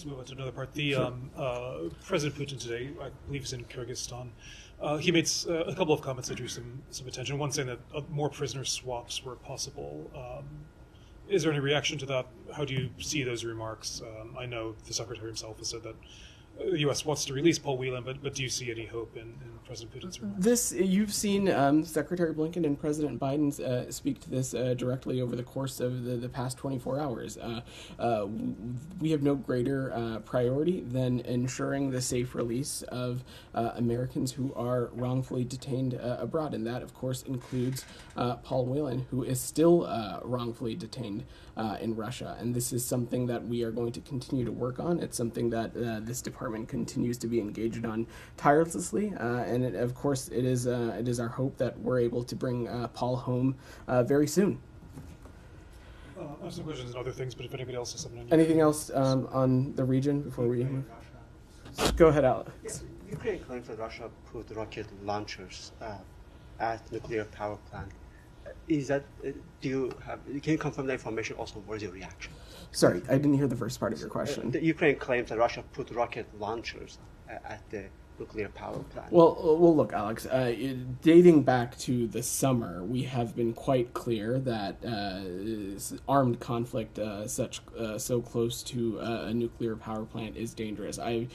move on to another part. President Putin today, I believe he's in Kyrgyzstan. He made a couple of comments that drew some attention. One saying that more prisoner swaps were possible. Is there any reaction to that? How do you see those remarks? I know the secretary himself has said that the U.S. wants to release Paul Whelan, but do you see any hope in President Putin's remarks? You've seen Secretary Blinken and President Biden speak to this directly over the course of the past 24 hours. We have no greater priority than ensuring the safe release of Americans who are wrongfully detained abroad, and that, of course, includes Paul Whelan, who is still wrongfully detained in Russia. And this is something that we are going to continue to work on. It's something that this department continues to be engaged on tirelessly, and of course it is our hope that we're able to bring Paul home very soon. I have some questions and other things, but if anybody else has something. Anything else on the region before we move? Go ahead, Alex. Yeah, Ukraine claims that Russia put rocket launchers at nuclear power plant. Is that? Can you confirm that information? Also, what is your reaction? Sorry, I didn't hear the first part of your question. The Ukraine claims that Russia put rocket launchers at the nuclear power plant. Well, look, Alex, dating back to the summer, we have been quite clear that armed conflict so close to a nuclear power plant is dangerous. I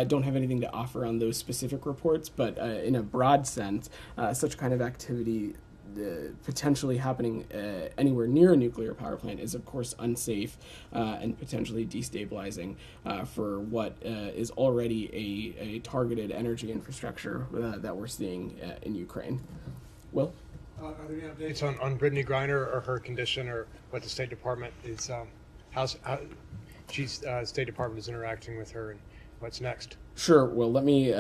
don't have anything to offer on those specific reports, but in a broad sense, such kind of activity potentially happening anywhere near a nuclear power plant is, of course, unsafe and potentially destabilizing for what is already a targeted energy infrastructure that we're seeing in Ukraine. Will? Are there any updates on Brittney Griner or her condition, or what the State Department is, how State Department is interacting with her, and what's next? Sure. Well, let me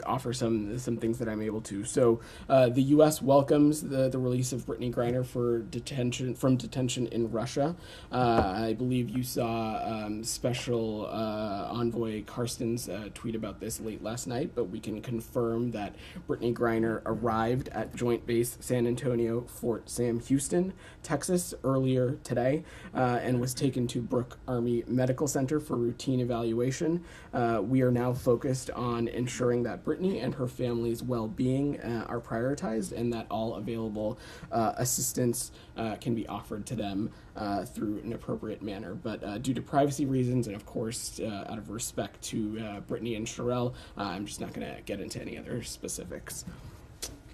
offer some things that I'm able to. So, the U.S. welcomes the release of Brittney Griner from detention in Russia. I believe you saw Special Envoy Karsten's tweet about this late last night, but we can confirm that Brittney Griner arrived at Joint Base San Antonio, Fort Sam Houston, Texas, earlier today, and was taken to Brooke Army Medical Center for routine evaluation. We are now focused on ensuring that Brittney and her family's well-being are prioritized, and that all available assistance can be offered to them through an appropriate manner. But due to privacy reasons, and of course out of respect to Brittney and Sherelle, I'm just not going to get into any other specifics.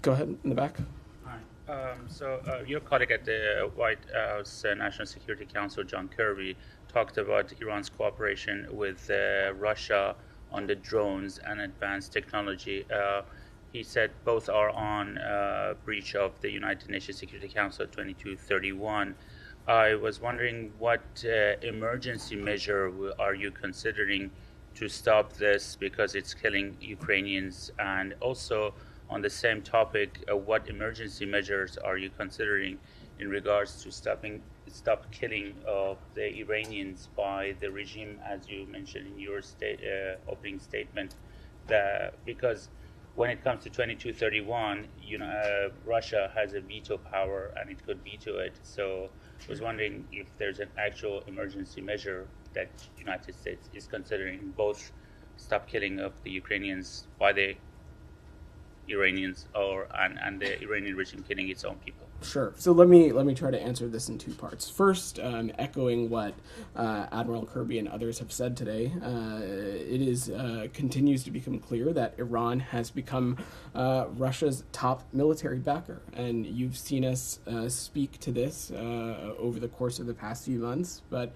Go ahead, in the back. Your colleague at the White House National Security Council, John Kirby, talked about Iran's cooperation with Russia on the drones and advanced technology. He said both are on breach of the United Nations Security Council 2231. I was wondering what emergency measure are you considering to stop this, because it's killing Ukrainians? And also on the same topic, what emergency measures are you considering in regards to stop killing of the Iranians by the regime, as you mentioned in your opening statement? Because when it comes to 2231, Russia has a veto power and it could veto it. So I was wondering if there's an actual emergency measure that the United States is considering, both stop killing of the Ukrainians by the Iranians and the Iranian regime killing its own people. Sure. So let me try to answer this in two parts. First, echoing what Admiral Kirby and others have said today, it continues to become clear that Iran has become Russia's top military backer, and you've seen us speak to this over the course of the past few months. But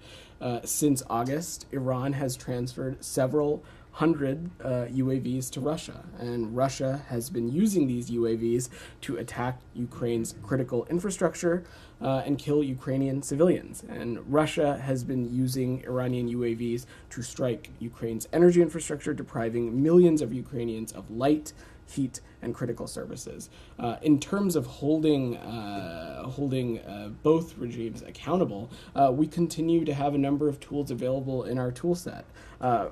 since August, Iran has transferred several hundred UAVs to Russia, and Russia has been using these UAVs to attack Ukraine's critical infrastructure and kill Ukrainian civilians. And Russia has been using Iranian UAVs to strike Ukraine's energy infrastructure, depriving millions of Ukrainians of light, heat, and critical services. In terms of holding both regimes accountable, we continue to have a number of tools available in our tool set.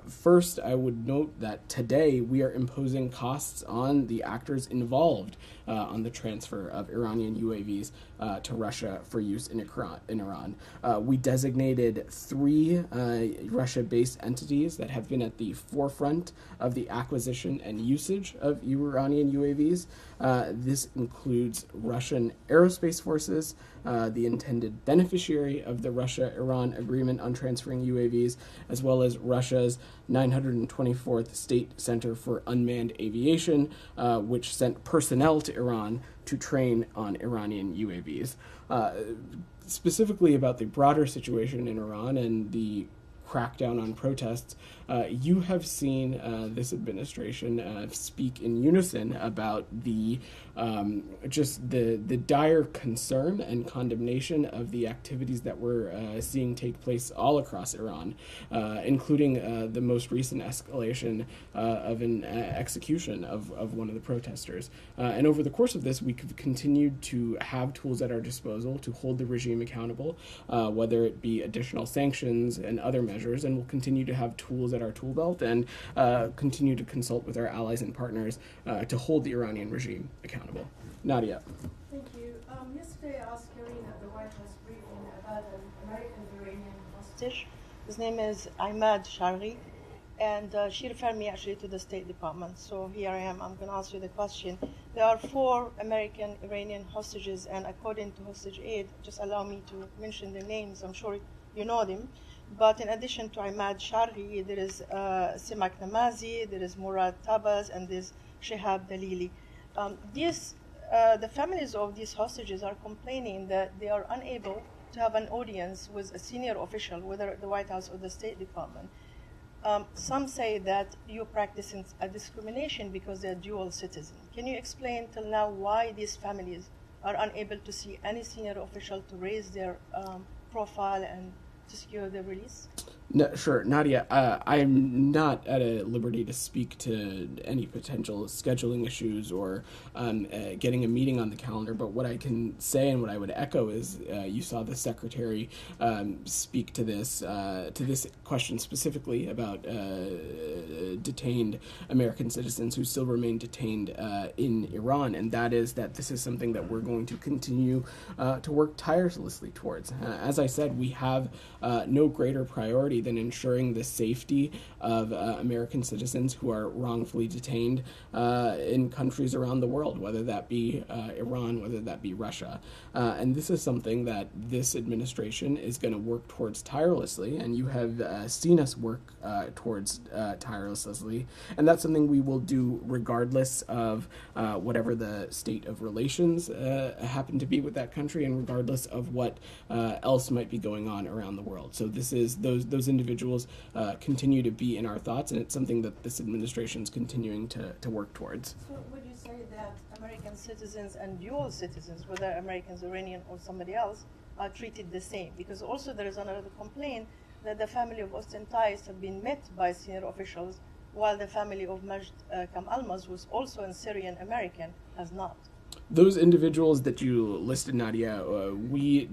First, I would note that today we are imposing costs on the actors involved on the transfer of Iranian UAVs to Russia for use in Iran. We designated 3 Russia-based entities that have been at the forefront of the acquisition and usage of Iranian UAVs. This includes Russian aerospace forces, the intended beneficiary of the Russia-Iran agreement on transferring UAVs, as well as Russia's 924th State Center for Unmanned Aviation, which sent personnel to Iran to train on Iranian UAVs. Specifically about the broader situation in Iran and the crackdown on protests, you have seen this administration speak in unison about the dire concern and condemnation of the activities that we're seeing take place all across Iran, including the most recent escalation of an execution of one of the protesters. And over the course of this, we have continued to have tools at our disposal to hold the regime accountable, whether it be additional sanctions and other measures, and we'll continue to have tools at our tool belt and continue to consult with our allies and partners to hold the Iranian regime accountable. Nadia. Thank you. Yesterday I asked Karine at the White House briefing about an American-Iranian hostage. His name is Ahmad Sharghi, and she referred me actually to the State Department. So here I am. I'm going to answer the question. There are 4 American-Iranian hostages, and according to Hostage Aid, just allow me to mention the names. I'm sure you know them. But in addition to Ahmad Sharghi, there is Simak Namazi, there is Murad Tabaz, and there's Shihab Dalili. The families of these hostages are complaining that they are unable to have an audience with a senior official, whether at the White House or the State Department. Some say that you're practicing a discrimination because they're dual citizens. Can you explain till now why these families are unable to see any senior official to raise their profile and to secure their release? No, sure, Nadia. I'm not at a liberty to speak to any potential scheduling issues or getting a meeting on the calendar. But what I can say and what I would echo is you saw the secretary speak to this question specifically about detained American citizens who still remain detained in Iran, and that is that this is something that we're going to continue to work tirelessly towards. As I said, we have no greater priority than ensuring the safety of American citizens who are wrongfully detained in countries around the world, whether that be Iran, whether that be Russia. And this is something that this administration is going to work towards tirelessly, and you have seen us work towards tirelessly. And that's something we will do regardless of whatever the state of relations happen to be with that country, and regardless of what else might be going on around the world. So this is those individuals continue to be in our thoughts, and it's something that this administration is continuing to work towards. So would you say that American citizens and dual citizens, whether Americans, Iranian, or somebody else, are treated the same? Because also there is another complaint that the family of Austin Tice have been met by senior officials, while the family of Majd Kam-Almaz, who's also a Syrian American, has not. Those individuals that you listed, Nadia, we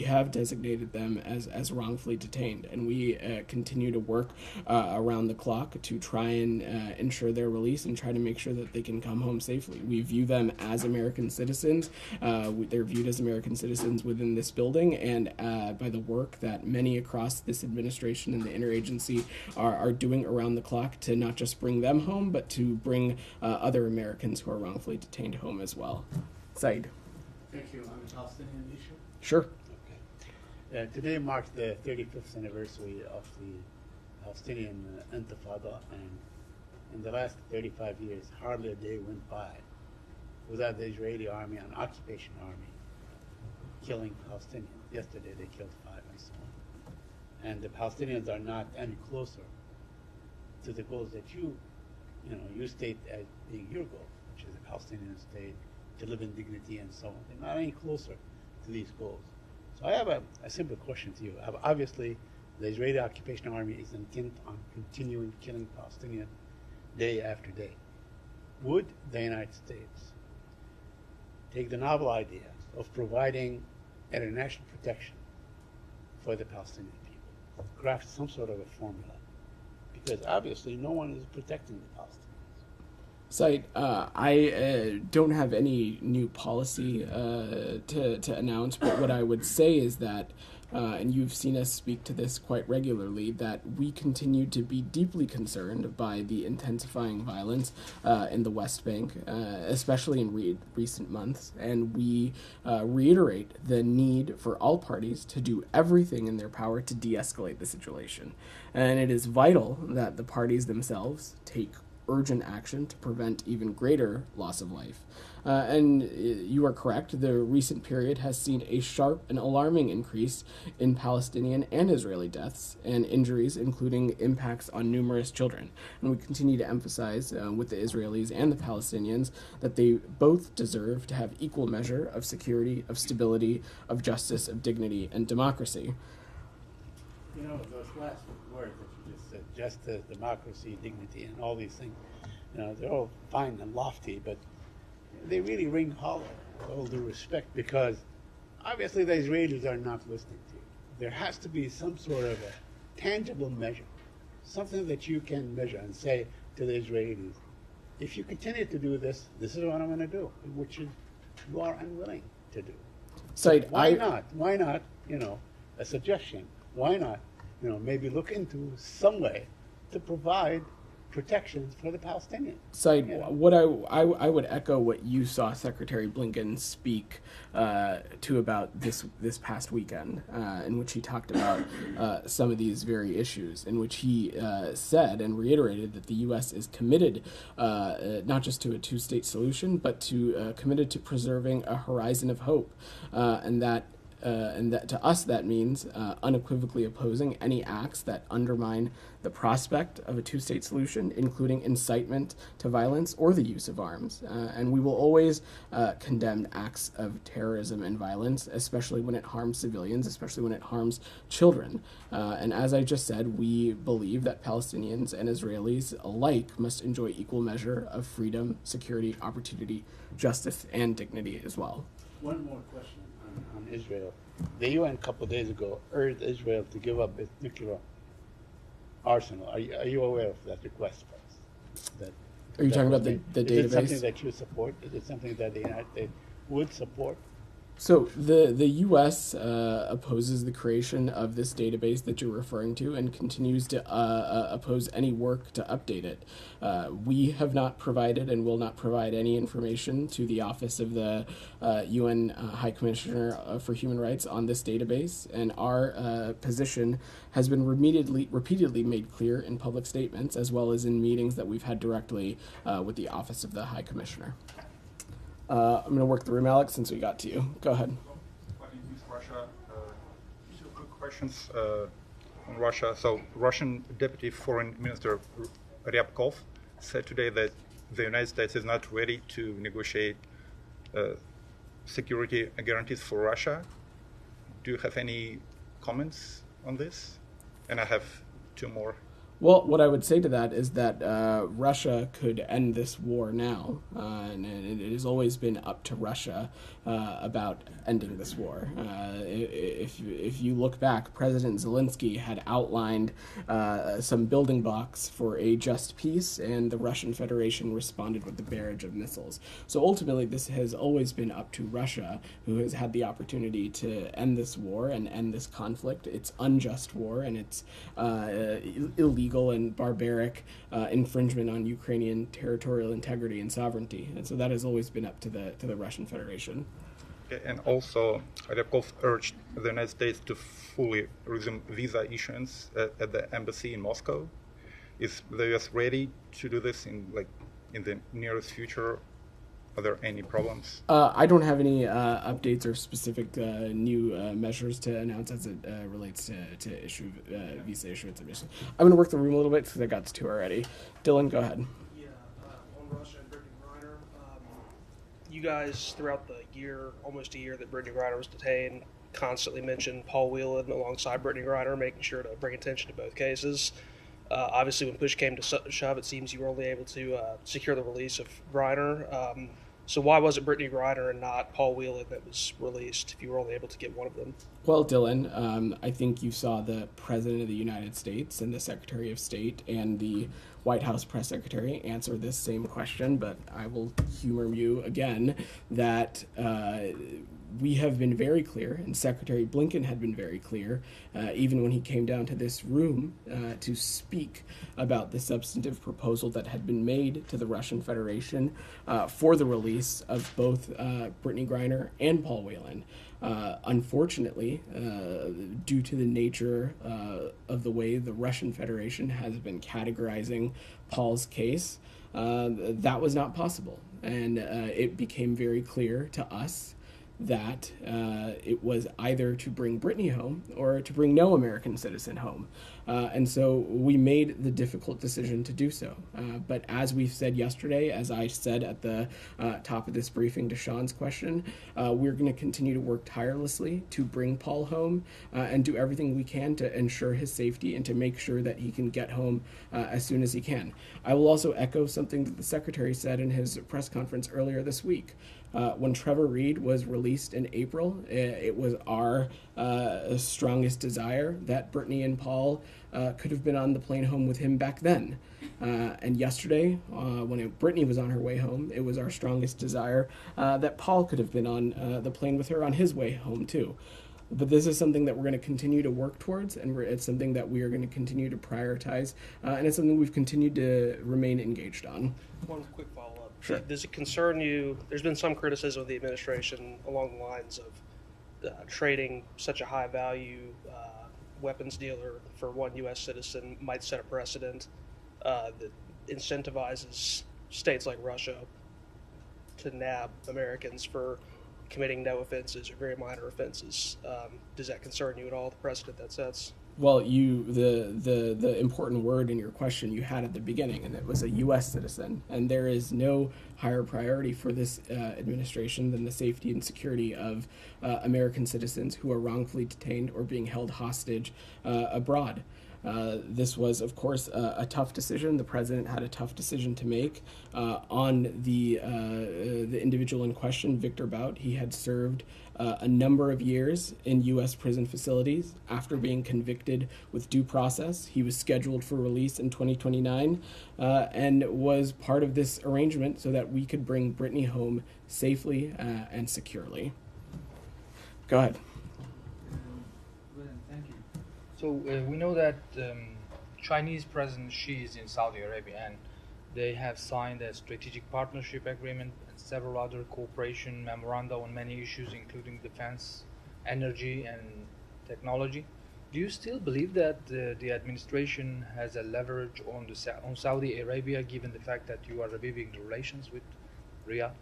have designated them as wrongfully detained, and we continue to work around the clock to try and ensure their release and try to make sure that they can come home safely. We view them as American citizens. They're viewed as American citizens within this building, and by the work that many across this administration and the interagency are doing around the clock to not just bring them home, but to bring other Americans who are wrongfully detained home as well. Said. Thank you. On the Palestinian issue? Sure. Okay. Today marks the 35th anniversary of the Palestinian Intifada, and in the last 35 years, hardly a day went by without the Israeli army and occupation army killing Palestinians. Yesterday they killed 5 and so on. And the Palestinians are not any closer to the goals that you state as being your goal, which is a Palestinian state, to live in dignity and so on. They're not any closer to these goals. So I have a simple question to you. Obviously, the Israeli occupation army is intent on continuing killing Palestinians day after day. would the United States take the novel idea of providing international protection for the Palestinian people, craft some sort of a formula? Because obviously no one is protecting the Palestinians. Said, I don't have any new policy to announce, but what I would say is that, and you've seen us speak to this quite regularly, that we continue to be deeply concerned by the intensifying violence in the West Bank, especially in recent months, and we reiterate the need for all parties to do everything in their power to de-escalate the situation. And it is vital that the parties themselves take urgent action to prevent even greater loss of life. And you are correct, the recent period has seen a sharp and alarming increase in Palestinian and Israeli deaths and injuries, including impacts on numerous children. And we continue to emphasize with the Israelis and the Palestinians that they both deserve to have equal measure of security, of stability, of justice, of dignity, and democracy. You know, those last words that you just said, justice, democracy, dignity, and all these things, you know, they're all fine and lofty, but they really ring hollow, with all due respect, because obviously the Israelis are not listening to you. There has to be some sort of a tangible measure, something that you can measure and say to the Israelis, if you continue to do this, this is what I'm going to do, which is you are unwilling to do. Said, Why not, you know, a suggestion, why not, you know, maybe look into some way to provide protections for the Palestinians. Said, what I would echo what you saw Secretary Blinken speak to about this past weekend, in which he talked about some of these very issues, in which he said and reiterated that the U.S. is committed not just to a two-state solution, but committed to preserving a horizon of hope, and that to us that means unequivocally opposing any acts that undermine the prospect of a two-state solution, including incitement to violence or the use of arms. And we will always condemn acts of terrorism and violence, especially when it harms civilians, especially when it harms children. And as I just said, we believe that Palestinians and Israelis alike must enjoy equal measure of freedom, security, opportunity, justice, and dignity as well. One more question on Israel. The UN a couple of days ago urged Israel to give up its nuclear arsenal. Are you aware of that request first? Are you talking about the database? Is it something that you support? Is it something that the United States would support? So the U.S. Opposes the creation of this database that you're referring to and continues to oppose any work to update it. We have not provided and will not provide any information to the Office of the UN High Commissioner for Human Rights on this database, and our position has been repeatedly made clear in public statements as well as in meetings that we've had directly with the Office of the High Commissioner. I'm going to work the room, Alex, since we got to you. Go ahead. Russia. Two quick questions on Russia. So, Russian Deputy Foreign Minister Ryabkov said today that the United States is not ready to negotiate security guarantees for Russia. Do you have any comments on this? And I have two more. Well, what I would say to that is that Russia could end this war now, and it has always been up to Russia about ending this war. If you look back, President Zelensky had outlined some building blocks for a just peace, and the Russian Federation responded with the barrage of missiles. So ultimately, this has always been up to Russia, who has had the opportunity to end this war and end this conflict. It's unjust war, and it's illegal and barbaric infringement on Ukrainian territorial integrity and sovereignty, and so that has always been up to the Russian Federation. And also, Ryabkov urged the United States to fully resume visa issuance at the embassy in Moscow. Is the U.S. ready to do this in the nearest future? Are there any problems? I don't have any updates or specific new measures to announce as it relates to issue visa issuance admission. I'm going to work the room a little bit because I got to two already. Dylan, go ahead. Yeah, on Russia and Brittney Griner. You guys, throughout the year, almost a year that Brittney Griner was detained, constantly mentioned Paul Whelan alongside Brittney Griner, making sure to bring attention to both cases. Obviously, when push came to shove, it seems you were only able to secure the release of Griner. So why was it Brittany Griner and not Paul Whelan that was released if you were only able to get one of them? Well, Dylan, I think you saw the President of the United States and the Secretary of State and the White House press secretary answer this same question, but I will humor you again that we have been very clear, and Secretary Blinken had been very clear, even when he came down to this room to speak about the substantive proposal that had been made to the Russian Federation for the release of both Brittany Griner and Paul Whelan. Unfortunately, due to the nature of the way the Russian Federation has been categorizing Paul's case, that was not possible. And it became very clear to us that it was either to bring Brittany home or to bring no American citizen home. And so we made the difficult decision to do so. But as we've said yesterday, as I said at the top of this briefing to Sean's question, we're going to continue to work tirelessly to bring Paul home and do everything we can to ensure his safety and to make sure that he can get home as soon as he can. I will also echo something that the Secretary said in his press conference earlier this week. When Trevor Reed was released in April, it was our strongest desire that Brittany and Paul could have been on the plane home with him back then. And yesterday, when Brittany was on her way home, it was our strongest desire that Paul could have been on the plane with her on his way home too. But this is something that we're going to continue to work towards, and it's something that we are going to continue to prioritize, and it's something we've continued to remain engaged on. One quick follow-up. Sure. Does it concern you? There's been some criticism of the administration along the lines of trading such a high-value weapons dealer for one U.S. citizen might set a precedent that incentivizes states like Russia to nab Americans for committing no offenses or very minor offenses. Does that concern you at all, the precedent that sets? Well, the important word in your question you had at the beginning, and it was a U.S. citizen. And there is no higher priority for this administration than the safety and security of American citizens who are wrongfully detained or being held hostage abroad. This was, of course, a tough decision. The president had a tough decision to make on the individual in question, Victor Bout. He had served a number of years in U.S. prison facilities after being convicted with due process. He was scheduled for release in 2029 and was part of this arrangement so that we could bring Brittany home safely and securely. Go ahead. Thank you. So we know that Chinese President Xi is in Saudi Arabia, and they have signed a strategic partnership agreement and several other cooperation memoranda on many issues, including defense, energy, and technology. Do you still believe that the administration has a leverage on Saudi Arabia, given the fact that you are reviving the relations with Riyadh?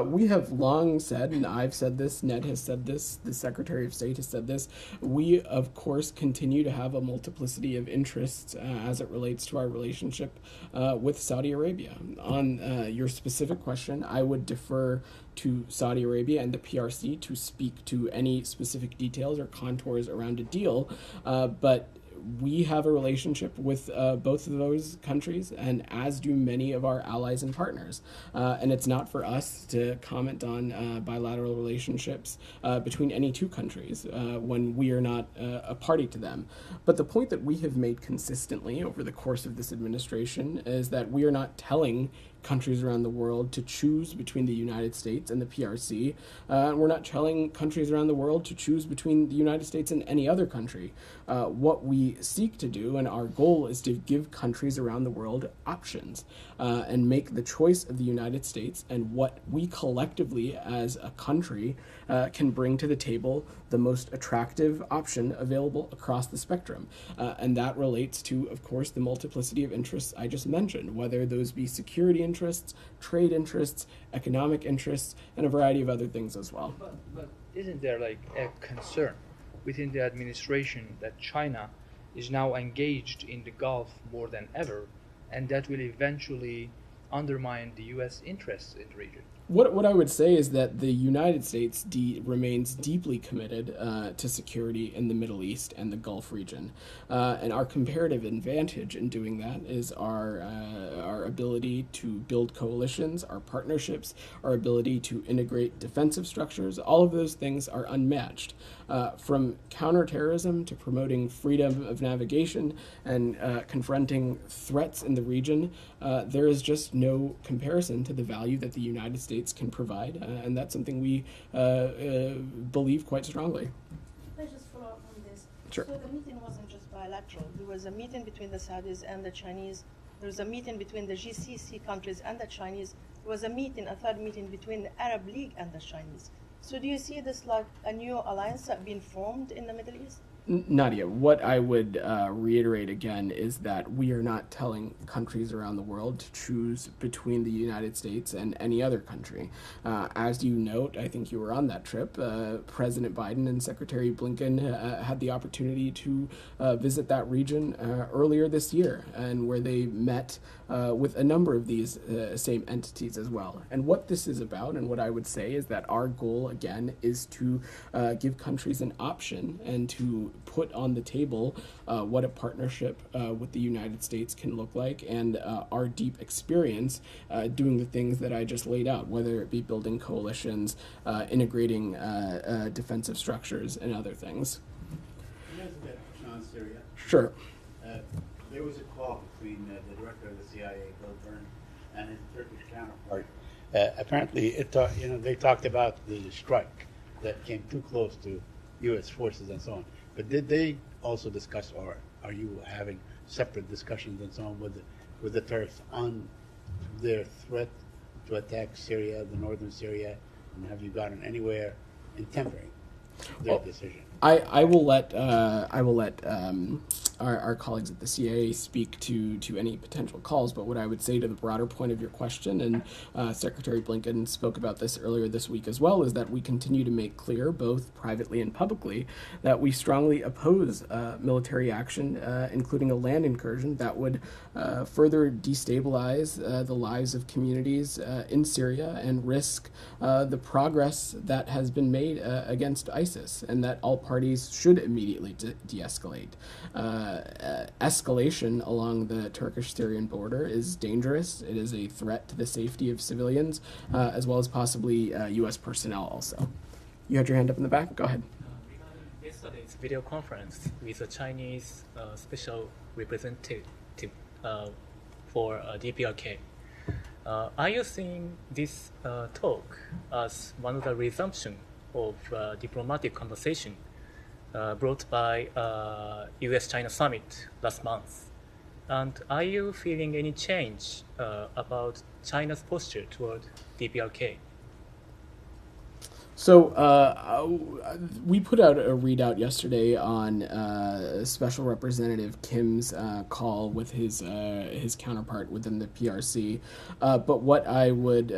We have long said, and I've said this, Ned has said this, the Secretary of State has said this, we, of course, continue to have a multiplicity of interests as it relates to our relationship with Saudi Arabia. On your specific question, I would defer to Saudi Arabia and the PRC to speak to any specific details or contours around a deal, but we have a relationship with both of those countries, and as do many of our allies and partners. And it's not for us to comment on bilateral relationships between any two countries when we are not a party to them. But the point that we have made consistently over the course of this administration is that we are not telling countries around the world to choose between the United States and the PRC. We're not telling countries around the world to choose between the United States and any other country. What we seek to do, and our goal, is to give countries around the world options and make the choice of the United States and what we collectively as a country can bring to the table the most attractive option available across the spectrum. And that relates to, of course, the multiplicity of interests I just mentioned, whether those be security interests, trade interests, economic interests, and a variety of other things as well. But isn't there like a concern within the administration that China is now engaged in the Gulf more than ever, and that will eventually undermine the U.S. interests in the region? What I would say is that the United States remains deeply committed to security in the Middle East and the Gulf region, and our comparative advantage in doing that is our ability to build coalitions, our partnerships, our ability to integrate defensive structures. All of those things are unmatched. From counterterrorism to promoting freedom of navigation and confronting threats in the region, there is just no comparison to the value that the United States can provide, and that's something we believe quite strongly. Can I just follow up on this? Sure. So the meeting wasn't just bilateral. There was a meeting between the Saudis and the Chinese. There was a meeting between the GCC countries and the Chinese. There was a third meeting between the Arab League and the Chinese. So do you see this like a new alliance that being formed in the Middle East? Nadia, what I would reiterate again is that we are not telling countries around the world to choose between the United States and any other country. As you note, I think you were on that trip, President Biden and Secretary Blinken had the opportunity to visit that region earlier this year, and where they met with a number of these same entities as well. And what this is about, and what I would say, is that our goal, again, is to give countries an option and to put on the table what a partnership with the United States can look like, and our deep experience doing the things that I just laid out, whether it be building coalitions, integrating defensive structures, and other things. On Syria. Sure. There was a call between the director of the CIA, Bill Byrne, and his Turkish counterpart. Apparently, they talked about the strike that came too close to U.S. forces and so on. But did they also discuss, or are you having separate discussions and so on with the Turks on their threat to attack Syria, the northern Syria, and have you gotten anywhere in tempering their decision? I will let our colleagues at the CIA speak to any potential calls, but what I would say to the broader point of your question, and Secretary Blinken spoke about this earlier this week as well, is that we continue to make clear, both privately and publicly, that we strongly oppose military action, including a land incursion that would further destabilize the lives of communities in Syria and risk the progress that has been made against ISIS, and that all parties should immediately de-escalate. Escalation along the Turkish-Syrian border is dangerous. It is a threat to the safety of civilians, as well as possibly U.S. personnel also. You had your hand up in the back? Go ahead. Regarding yesterday's video conference with the Chinese special representative for DPRK, are you seeing this talk as one of the resumption of diplomatic conversation brought by U.S.-China summit last month? And are you feeling any change about China's posture toward DPRK? So we put out a readout yesterday on Special Representative Kim's call with his counterpart within the PRC. But what I would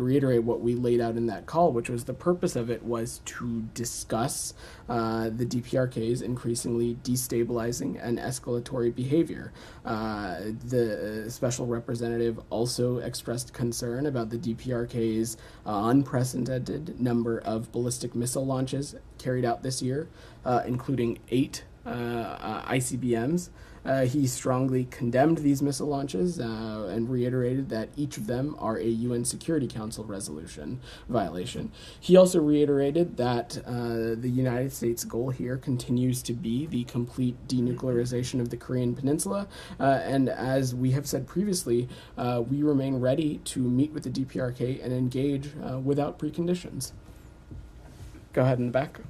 reiterate what we laid out in that call, which was the purpose of it was to discuss the DPRK's increasingly destabilizing and escalatory behavior. The special representative also expressed concern about the DPRK's unprecedented number of ballistic missile launches carried out this year, including 8 ICBMs. He strongly condemned these missile launches and reiterated that each of them are a UN Security Council resolution violation. He also reiterated that the United States' goal here continues to be the complete denuclearization of the Korean Peninsula, and as we have said previously, we remain ready to meet with the DPRK and engage without preconditions. Go ahead in the back.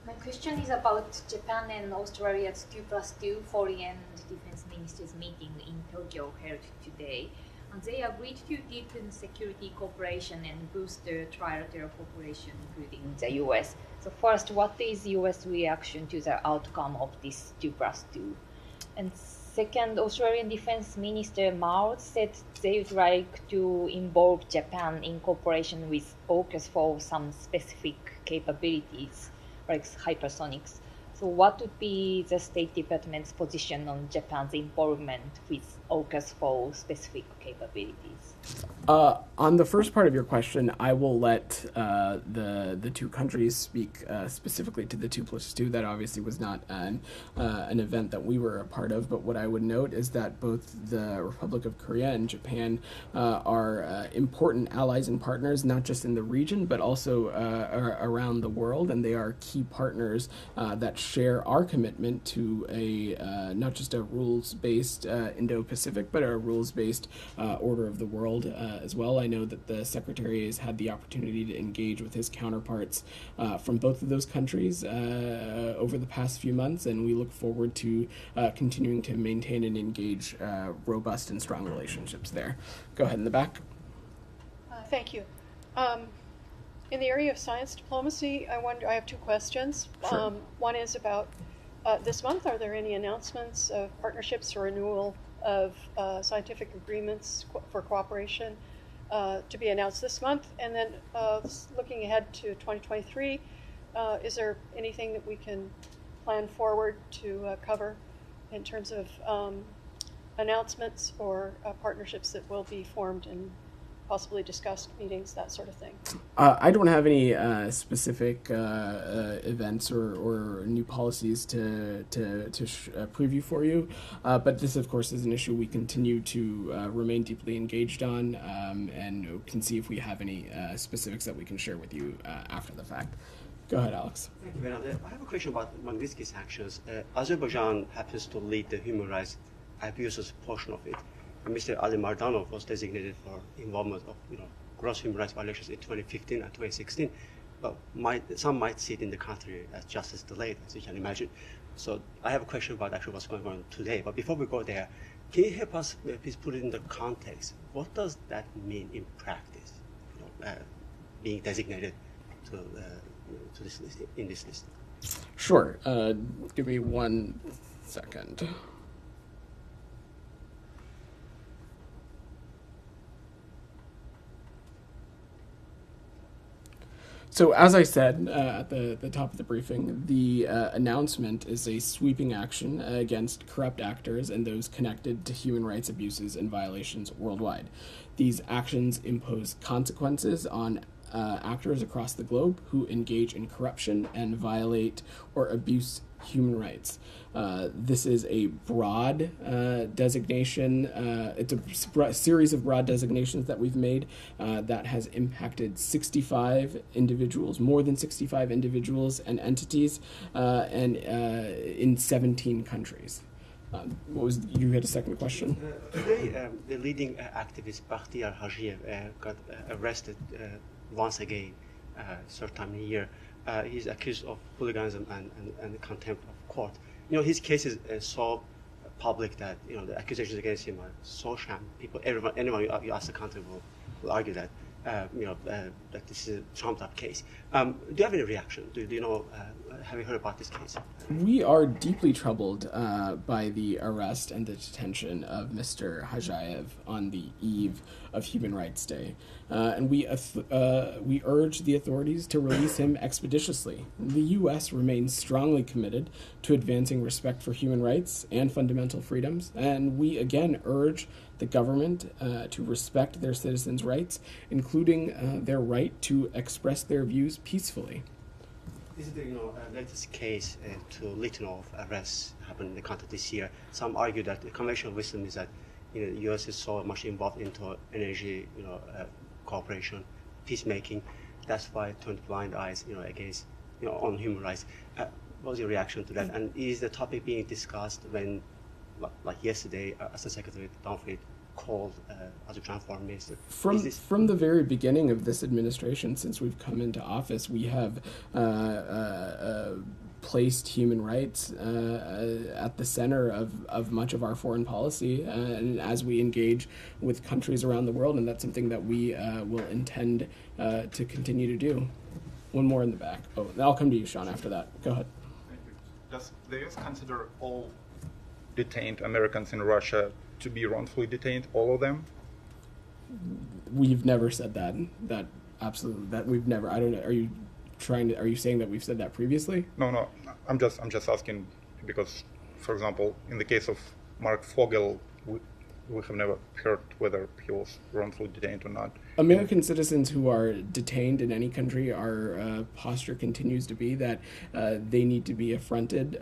My question is about Japan and Australia's 2+2 foreign defense ministers meeting in Tokyo held today. And they agreed to deepen security cooperation and boost the trilateral cooperation, including the US. So first, what is US reaction to the outcome of this 2+2? And second, Australian Defense Minister Mao said they would like to involve Japan in cooperation with AUKUS for some specific capabilities, like hypersonics. So what would be the State Department's position on Japan's involvement with AUKUS for specific capabilities? On the first part of your question, I will let the two countries speak specifically to the 2+2. That obviously was not an event that we were a part of, but what I would note is that both the Republic of Korea and Japan are important allies and partners, not just in the region, but also around the world, and they are key partners that share our commitment to a not just a rules-based Indo-Pacific, but a rules-based order of the world as well. I know that the Secretary has had the opportunity to engage with his counterparts from both of those countries over the past few months, and we look forward to continuing to maintain and engage robust and strong relationships there. Go ahead in the back. Thank you. In the area of science diplomacy, I have two questions. Sure. One is about this month. Are there any announcements of partnerships or renewal of scientific agreements for cooperation to be announced this month? And then looking ahead to 2023, is there anything that we can plan forward to cover in terms of announcements or partnerships that will be formed and possibly discussed, meetings, that sort of thing? I don't have any specific events or new policies to preview for you, but this, of course, is an issue we continue to remain deeply engaged on, and can see if we have any specifics that we can share with you after the fact. Go ahead, Alex. Thank you, Vedant. I have a question about Magnitsky sanctions. Azerbaijan happens to lead the human rights abuses portion of it. Mr. Ali Mardanov was designated for involvement of gross human rights violations in 2015 and 2016, but some might see it in the country as justice delayed, as you can imagine. So I have a question about actually what's going on today. But before we go there, can you help us please put it in the context? What does that mean in practice? Being designated to this list, in this list. Sure. Give me 1 second. So as I said at the top of the briefing, the announcement is a sweeping action against corrupt actors and those connected to human rights abuses and violations worldwide. These actions impose consequences on actors across the globe who engage in corruption and violate or abuse human rights. This is a broad designation. It's a series of broad designations that we've made that has impacted 65 individuals, more than 65 individuals and entities, and in 17 countries. You had a second question? Today, the leading activist Bakhtiar Hajiev got arrested once again, third time in a year. He's accused of hooliganism and contempt of court. His case is so public that the accusations against him are so sham. Anyone you ask the country will argue that that this is a trumped up case. Do you have any reaction? Do you know? Have you heard about this case? We are deeply troubled by the arrest and the detention of Mr. Hajiev on the eve of Human Rights Day, and we urge the authorities to release him expeditiously. The U.S. remains strongly committed to advancing respect for human rights and fundamental freedoms, and we again urge the government to respect their citizens' rights, including their right to express their views peacefully. This is the latest case to Litvinov arrests happened in the country this year. Some argue that the conventional wisdom is that the U.S. is so much involved into energy, cooperation, peacemaking. That's why it turned blind eyes, against, on human rights. What was your reaction to that? And is the topic being discussed when, like yesterday, Assistant Secretary Dunford called Azerbaijan Foreign Minister? From the very beginning of this administration, since we've come into office, we have placed human rights at the center of much of our foreign policy, and as we engage with countries around the world, and that's something that we will intend to continue to do. One more in the back. Oh, I'll come to you, Sean, after that. Go ahead. Thank you. Does the U.S. consider all detained Americans in Russia to be wrongfully detained, all of them? We've never said that. That absolutely. That we've never. I don't know. Are you Are you saying that we've said that previously? No. I'm just asking because, for example, in the case of Mark Fogel, we have never heard whether he was wrongfully detained or not. American citizens who are detained in any country, our posture continues to be that they need to be affronted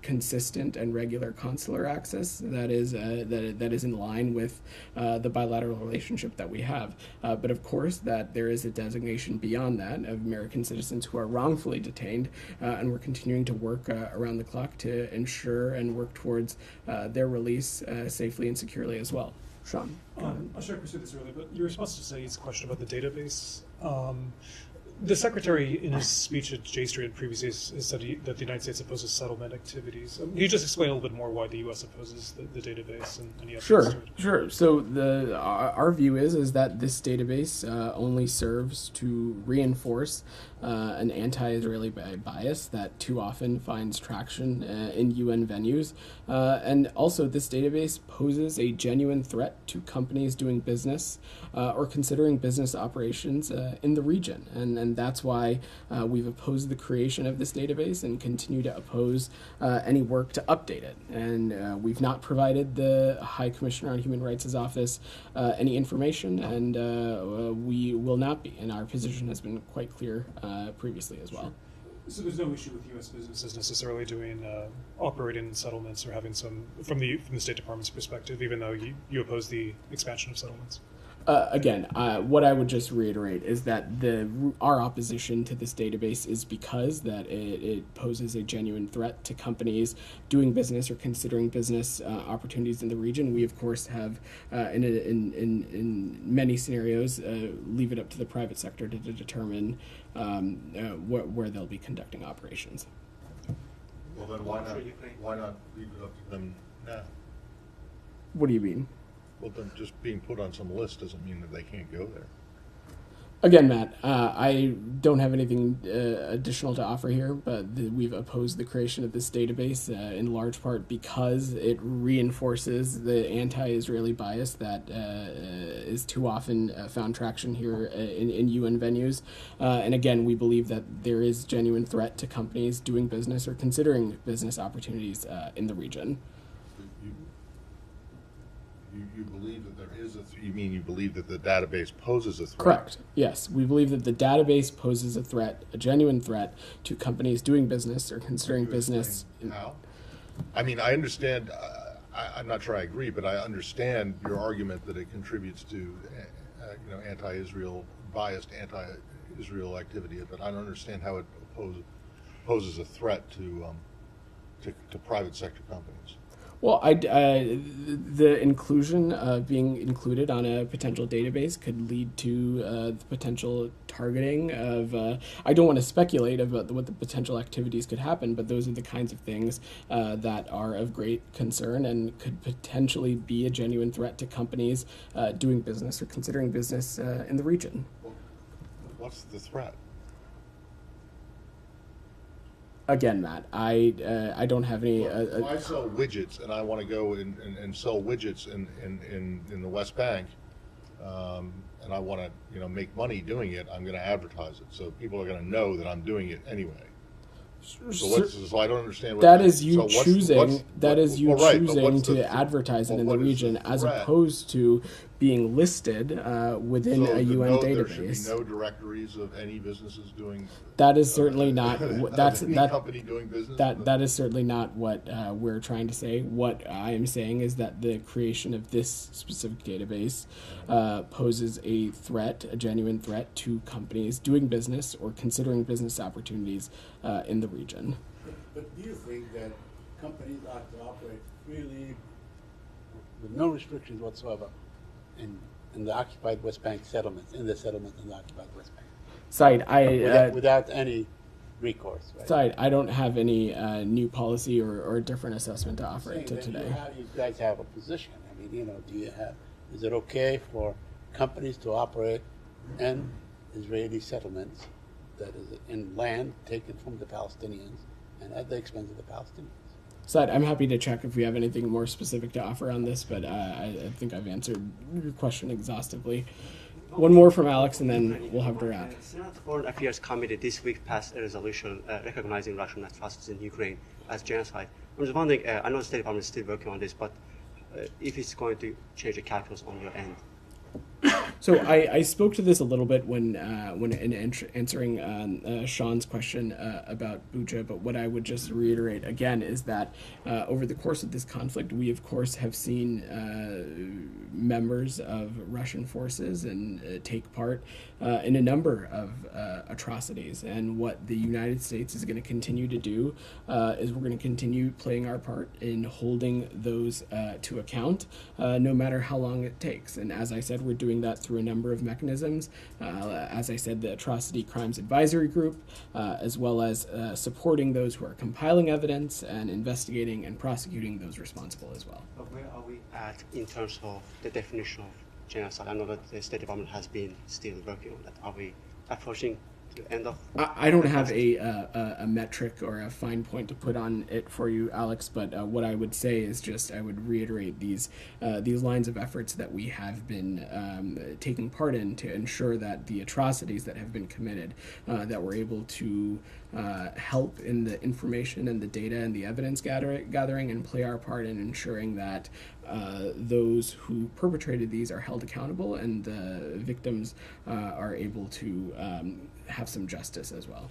consistent and regular consular access that is in line with the bilateral relationship that we have. But of course, that there is a designation beyond that of American citizens who are wrongfully detained, and we're continuing to work around the clock to ensure and work towards their release safely and securely as well. Sean. I should have pursued this earlier, but your response to Saeed's question about the database. The Secretary, in his speech at J Street previously, has said that the United States opposes settlement activities. Can you just explain a little bit more why the U.S. opposes the database and any other? Sure. So our view is that this database only serves to reinforce an anti-Israeli bias that too often finds traction in UN venues. And also, this database poses a genuine threat to companies doing business or considering business operations in the region. And that's why we've opposed the creation of this database and continue to oppose any work to update it. And we've not provided the High Commissioner on Human Rights' office any information, and we will not be. And our position has been quite clear previously as well. So there's no issue with U.S. businesses necessarily doing operating settlements or having some from the State Department's perspective, even though you oppose the expansion of settlements. Again, what I would just reiterate is that our opposition to this database is because that it poses a genuine threat to companies doing business or considering business opportunities in the region. We, of course, have in many scenarios leave it up to the private sector to determine where they'll be conducting operations. Well, then why not leave it up to them now? What do you mean? Well, then just being put on some list doesn't mean that they can't go there. Again, Matt, I don't have anything additional to offer here, but we've opposed the creation of this database in large part because it reinforces the anti-Israeli bias that is too often found traction here in UN venues. And again, we believe that there is genuine threat to companies doing business or considering business opportunities in the region. You believe that there is you believe that the database poses a threat? Correct. Yes, we believe that the database poses a threat, a genuine threat, to companies doing business or considering business. How? I mean, I understand. I'm not sure I agree, but I understand your argument that it contributes to, anti-Israel biased, anti-Israel activity. But I don't understand how it poses a threat to private sector companies. Well, the inclusion of being included on a potential database could lead to the potential targeting of, I don't want to speculate about what the potential activities could happen, but those are the kinds of things that are of great concern and could potentially be a genuine threat to companies doing business or considering business in the region. Well, what's the threat? Again, Matt, I don't have any. If I sell widgets and I want to go and sell widgets in the West Bank, and I want to make money doing it, I'm going to advertise it, so people are going to know that I'm doing it anyway. So I don't understand what that is. You choosing to advertise it in the region, as opposed to being listed within a UN database. There should be no directories of any businesses doing. That is certainly not. Any company doing business. That is certainly not what we're trying to say. What I am saying is that the creation of this specific database poses a threat, a genuine threat, to companies doing business or considering business opportunities in the region. But do you think that companies ought to operate freely with no restrictions whatsoever in the occupied West Bank settlements, in the settlements in the occupied West Bank? Saeed, without any recourse, right? Saeed, I don't have any new policy or different assessment to offer to today. You guys have a position. I mean, is it okay for companies to operate in Israeli settlements that is in land taken from the Palestinians and at the expense of the Palestinians? Saeed, I'm happy to check if we have anything more specific to offer on this, but I think I've answered your question exhaustively. One more from Alex, and then we'll have to wrap. Senate Foreign Affairs Committee this week passed a resolution recognizing Russian atrocities in Ukraine as genocide. I'm just wondering, I know the State Department is still working on this, but if it's going to change the calculus on your end. So I spoke to this a little bit when answering Sean's question about Bucha, but what I would just reiterate again is that over the course of this conflict, we of course have seen members of Russian forces and take part in a number of atrocities. And what the United States is going to continue to do is we're going to continue playing our part in holding those to account, no matter how long it takes. And as I said, we're doing that through a number of mechanisms. As I said, the Atrocity Crimes Advisory Group, as well as supporting those who are compiling evidence and investigating and prosecuting those responsible as well. But where are we at in terms of the definition of genocide? I know that the State Department has been still working on that. Are we approaching the end of? I don't have a metric or a fine point to put on it for you, Alex. But what I would say is just I would reiterate these lines of efforts that we have been taking part in to ensure that the atrocities that have been committed, that we're able to help in the information and the data and the evidence gathering and play our part in ensuring that those who perpetrated these are held accountable and the victims are able to have some justice as well.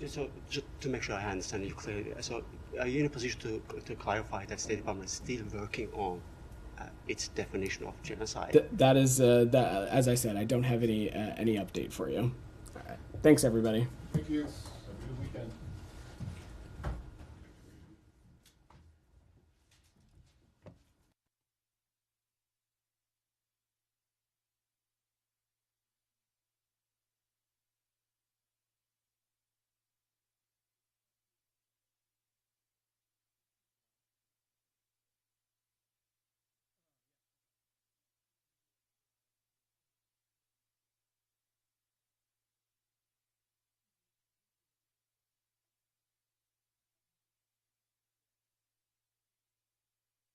So just to make sure I understand you clearly, so are you in a position to clarify that State Department is still working on its definition of genocide? That is, as I said, I don't have any update for you. All right. Thanks, everybody. Thank you.